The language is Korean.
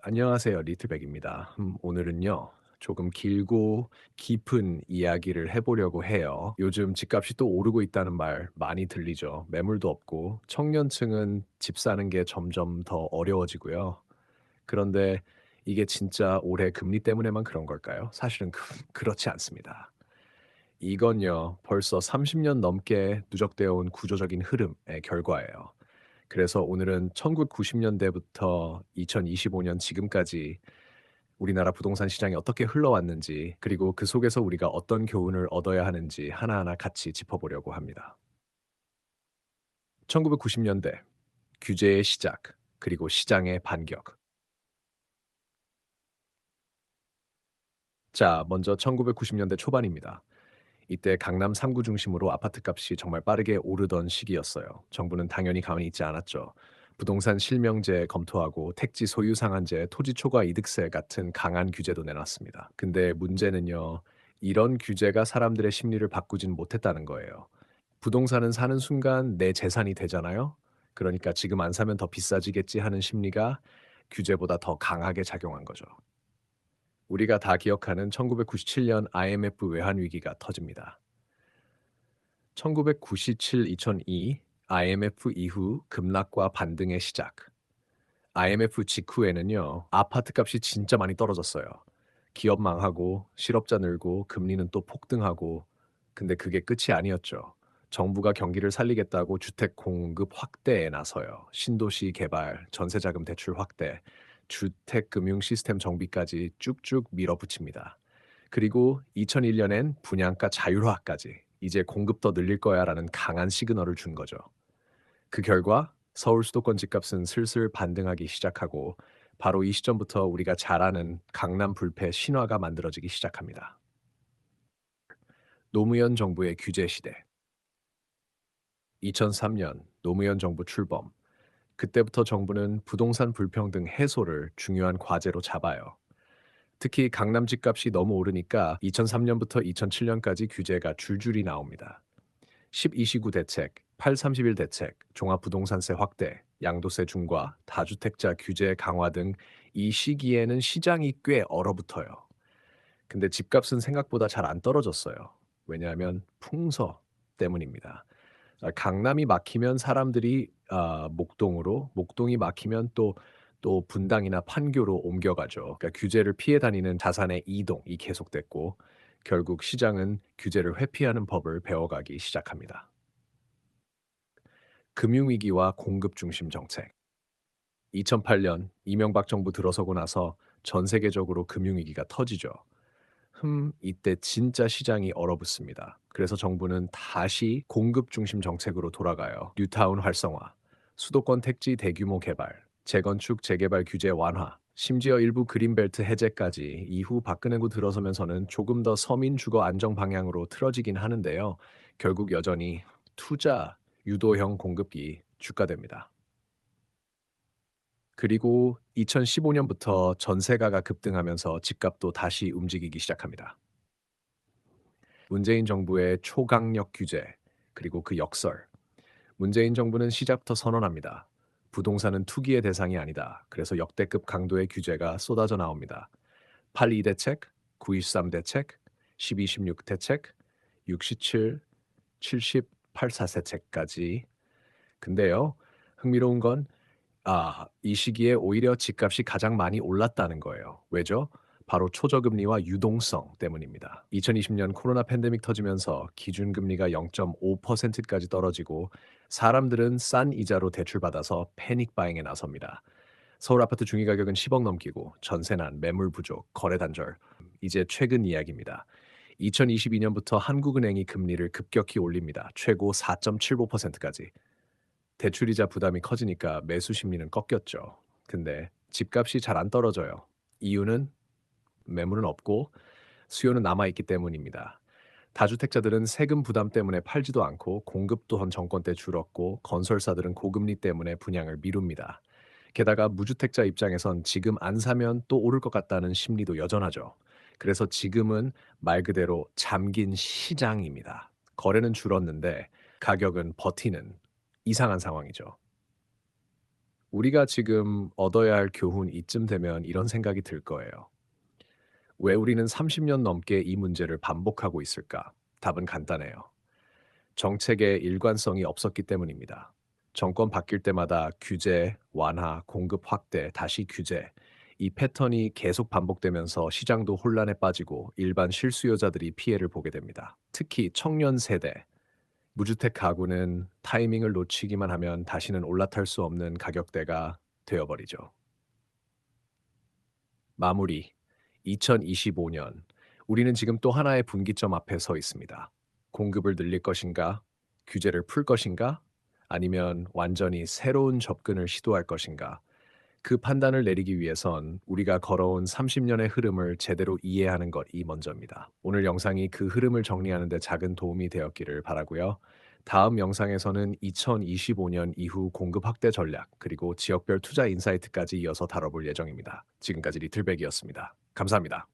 안녕하세요. 리틀백입니다. 오늘은요, 조금 길고 깊은 이야기를 해보려고 해요. 요즘 집값이 또 오르고 있다는 말 많이 들리죠. 매물도 없고, 청년층은 집 사는 게 점점 더 어려워지고요. 그런데 이게 진짜 올해 금리 때문에만 그런 걸까요? 사실은 그렇지 않습니다. 이건요, 벌써 30년 넘게 누적되어 온 구조적인 흐름의 결과예요. 그래서 오늘은 1990년대부터 2025년 지금까지 우리나라 부동산 시장이 어떻게 흘러왔는지, 그리고 그 속에서 우리가 어떤 교훈을 얻어야 하는지 하나하나 같이 짚어보려고 합니다. 1990년대 규제의 시작, 그리고 시장의 반격. 자, 먼저 1990년대 초반입니다. 이때 강남 3구 중심으로 아파트 값이 정말 빠르게 오르던 시기였어요. 정부는 당연히 가만히 있지 않았죠. 부동산 실명제 검토하고 택지 소유 상한제, 토지 초과 이득세 같은 강한 규제도 내놨습니다. 근데 문제는요, 이런 규제가 사람들의 심리를 바꾸진 못했다는 거예요. 부동산은 사는 순간 내 재산이 되잖아요. 그러니까 지금 안 사면 더 비싸지겠지 하는 심리가 규제보다 더 강하게 작용한 거죠. 우리가 다 기억하는 1997년 IMF 외환 위기가 터집니다. 1997-2002 IMF 이후 급락과 반등의 시작. IMF 직후에는요, 아파트 값이 진짜 많이 떨어졌어요. 기업 망하고, 실업자 늘고, 금리는 또 폭등하고, 근데 그게 끝이 아니었죠. 정부가 경기를 살리겠다고 주택 공급 확대에 나서요. 신도시 개발, 전세자금 대출 확대, 주택 금융 시스템 정비까지 쭉쭉 밀어붙입니다. 그리고 2001년엔 분양가 자율화까지 이제 공급 더 늘릴 거야라는 강한 시그널을 준 거죠. 그 결과 서울 수도권 집값은 슬슬 반등하기 시작하고 바로 이 시점부터 우리가 잘 아는 강남 불패 신화가 만들어지기 시작합니다. 노무현 정부의 규제 시대. 2003년 노무현 정부 출범. 그때부터 정부는 부동산 불평등 해소를 중요한 과제로 잡아요. 특히 강남 집값이 너무 오르니까 2003년부터 2007년까지 규제가 줄줄이 나옵니다. 12시구 대책, 831 대책, 종합부동산세 확대, 양도세 중과, 다주택자 규제 강화 등 이 시기에는 시장이 꽤 얼어붙어요. 근데 집값은 생각보다 잘 안 떨어졌어요. 왜냐하면 풍서 때문입니다. 강남이 막히면 사람들이 목동으로, 목동이 막히면 또 분당이나 판교로 옮겨가죠. 그러니까 규제를 피해 다니는 자산의 이동이 계속됐고 결국 시장은 규제를 회피하는 법을 배워가기 시작합니다. 금융위기와 공급 중심 정책. 2008년 이명박 정부 들어서고 나서 전 세계적으로 금융위기가 터지죠. 이때 진짜 시장이 얼어붙습니다. 그래서 정부는 다시 공급 중심 정책으로 돌아가요. 뉴타운 활성화, 수도권 택지 대규모 개발, 재건축 재개발 규제 완화, 심지어 일부 그린벨트 해제까지 이후 박근혜고 들어서면서는 조금 더 서민 주거 안정 방향으로 틀어지긴 하는데요. 결국 여전히 투자 유도형 공급이 주가됩니다. 그리고 2015년부터 전세가가 급등하면서 집값도 다시 움직이기 시작합니다. 문재인 정부의 초강력 규제, 그리고 그 역설. 문재인 정부는 시작부터 선언합니다. 부동산은 투기의 대상이 아니다. 그래서 역대급 강도의 규제가 쏟아져 나옵니다. 82 대책, 913 대책, 1216 대책, 67, 70, 84 대책까지. 근데요, 흥미로운 건 이 시기에 오히려 집값이 가장 많이 올랐다는 거예요. 왜죠? 바로 초저금리와 유동성 때문입니다. 2020년 코로나 팬데믹 터지면서 기준금리가 0.5%까지 떨어지고 사람들은 싼 이자로 대출받아서 패닉 바잉에 나섭니다. 서울 아파트 중위 가격은 10억 넘기고 전세난, 매물 부족, 거래 단절. 이제 최근 이야기입니다. 2022년부터 한국은행이 금리를 급격히 올립니다. 최고 4.75%까지. 대출이자 부담이 커지니까 매수 심리는 꺾였죠. 근데 집값이 잘 안 떨어져요. 이유는 매물은 없고 수요는 남아있기 때문입니다. 다주택자들은 세금 부담 때문에 팔지도 않고 공급 또한 정권 때 줄었고 건설사들은 고금리 때문에 분양을 미룹니다. 게다가 무주택자 입장에선 지금 안 사면 또 오를 것 같다는 심리도 여전하죠. 그래서 지금은 말 그대로 잠긴 시장입니다. 거래는 줄었는데 가격은 버티는 이상한 상황이죠. 우리가 지금 얻어야 할 교훈 이쯤 되면 이런 생각이 들 거예요. 왜 우리는 30년 넘게 이 문제를 반복하고 있을까? 답은 간단해요. 정책의 일관성이 없었기 때문입니다. 정권 바뀔 때마다 규제, 완화, 공급 확대, 다시 규제. 이 패턴이 계속 반복되면서 시장도 혼란에 빠지고 일반 실수요자들이 피해를 보게 됩니다. 특히 청년 세대, 무주택 가구는 타이밍을 놓치기만 하면 다시는 올라탈 수 없는 가격대가 되어버리죠. 마무리. 2025년. 우리는 지금 또 하나의 분기점 앞에 서 있습니다. 공급을 늘릴 것인가? 규제를 풀 것인가? 아니면 완전히 새로운 접근을 시도할 것인가? 그 판단을 내리기 위해선 우리가 걸어온 30년의 흐름을 제대로 이해하는 것이 먼저입니다. 오늘 영상이 그 흐름을 정리하는 데 작은 도움이 되었기를 바라고요. 다음 영상에서는 2025년 이후 공급 확대 전략, 그리고 지역별 투자 인사이트까지 이어서 다뤄볼 예정입니다. 지금까지 리틀백이었습니다. 감사합니다.